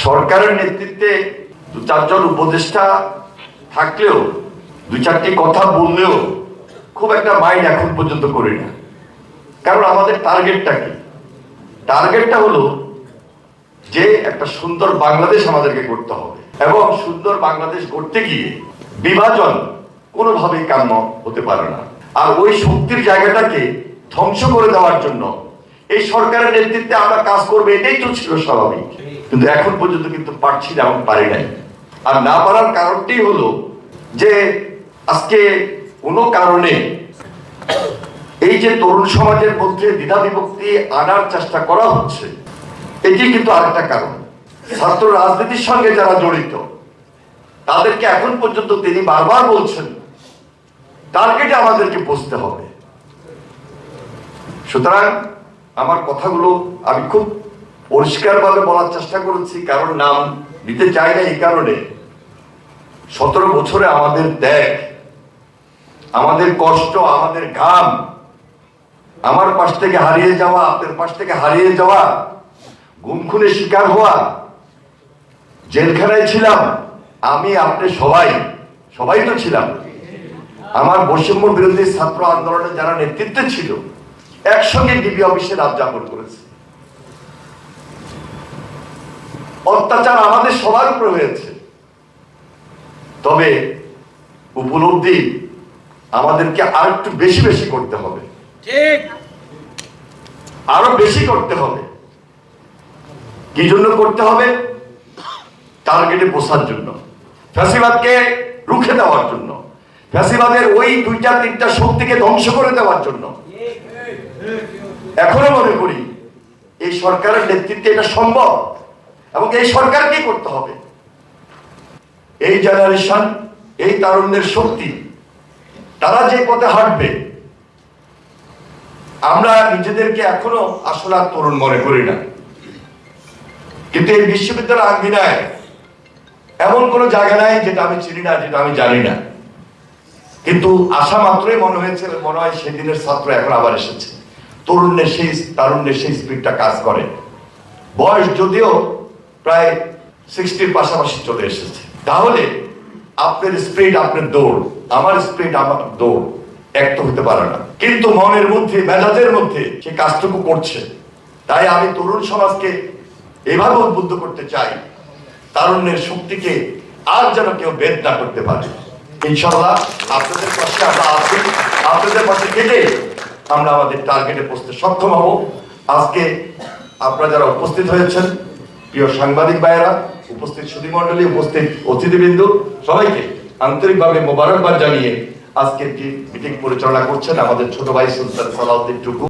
সরকারের নেতৃত্বে দু চারজন উপদেষ্টা থাকলেও দুই চারটি কথা বললেও খুব একটা মাইন্ড এখন পর্যন্ত করি না। কারণ আমাদের টার্গেটটা কি? টার্গেটটা হলো যে একটা সুন্দর বাংলাদেশ আমাদেরকে করতে হবে, এবং সুন্দর বাংলাদেশ করতে গিয়ে বিভাজন কোনোভাবেই কাম্য হতে পারে না। আর ওই শক্তির জায়গাটাকে ধ্বংস করে দেওয়ার জন্য এই সরকারের নেতৃত্বে আমরা কাজ করবো, এটাই তো ছিল স্বাভাবিক। কিন্তু এখন পর্যন্ত কিন্তু পারছি না এবং পারি নাই। আর না পারার কারণটি হলো যে আজকে কোনো কারণে এই যে তরুণ সমাজের মধ্যে দ্বিধা বিভক্তি আনার চেষ্টা করা হচ্ছে, এটি কিন্তু আরেকটা কারণ। ছাত্র রাজনীতির সঙ্গে যারা জড়িত তাদেরকে এখন পর্যন্ত তিনি বারবার বলছেন টার্গেটে আমাদেরকে পৌঁছতে হবে। সুতরাং আমার কথাগুলো আমি খুব পরিষ্কারভাবে বলার চেষ্টা করেছি, কারণ নাম নিতে চাই না এই কারণে 17 বছরে আমাদের ত্যাগ, আমাদের কষ্ট, আমাদের ঘাম, আমার পাশ থেকে হারিয়ে যাওয়া, আপনার পাশ থেকে হারিয়ে যাওয়া, গুম খুনের শিকার হওয়া, জেলখানায় ছিলাম আমি, আপনি সবাই তো ছিলাম। আমার বৈষম্য বিরোধী ছাত্র আন্দোলনে যারা নেতৃত্বে ছিল একসঙ্গে ডিবি অফিসে রাত যাপন করেছে। অত্যাচার আমাদের সবার উপরে হয়েছে, তবে উপলব্ধি আমাদেরকে আর একটু বেশি বেশি করতে হবে, আরো বেশি করতে হবে। কি জন্য করতে হবে? টার্গেটে পৌঁছার জন্য, ফ্যাসিবাদকে রুখে দেওয়ার জন্য, ফ্যাসিবাদের ওই দুইটা তিনটা শক্তিকে ধ্বংস করে দেওয়ার জন্য। এখনো মনে করি এই সরকারের নেতৃত্বে এটা সম্ভব, এবং এই সরকারকে করতে হবে। এই জেনারেশন, এই তারুণ্যের শক্তি, তারা যে পথে হাঁটবে, আমরা নিজেদেরকে এখনো আসলে আর তরুণ মনে করি না। কিন্তু এই বিশ্ববিদ্যালয় আঙ্গিনায় এমন কোন জায়গা নাই যেটা আমি চিনি না, যেটা আমি জানি না। কিন্তু আসা মাত্রই মনে হয় সেদিনের ছাত্র এখন আবার এসেছে। তারুণ্যের সেই স্পিডটা কাজ করে। বয়স যদিও প্রায় 60-র পাশাপাশি চলে এসেছে, তাহলে আপনার স্পিড আপনার দৌড়, আমার স্পিড আমার দৌড় এক তো হতে পারে না। কিন্তু মনের মধ্যে, মেজাজের মধ্যে সে কাজটুকু করছে। তাই আমি তরুণ সমাজকে এভাবে উদ্বুদ্ধ করতে চাই, তারুণ্যের শক্তিকে আর যেন কেউ বেদ না করতে পারে। ইনশাআল্লাহ আপনাদের পাশে আমরা আছি, আপনাদের পাশে থেকে আমরা আমাদের টার্গেটে পৌঁছতে সক্ষম হব। আজকে আপনারা যারা উপস্থিত হয়েছেন, প্রিয় সাংবাদিক ভাইয়েরা, উপস্থিত সুধীমণ্ডলী, উপস্থিত অতিথিবৃন্দ, সবাইকে আন্তরিকভাবে মোবারকবাদ জানিয়ে আজকের যে মিটিং পরিচালনা করছেন আমাদের ছোট ভাই সুলতান সালাউদ্দিন টুকু।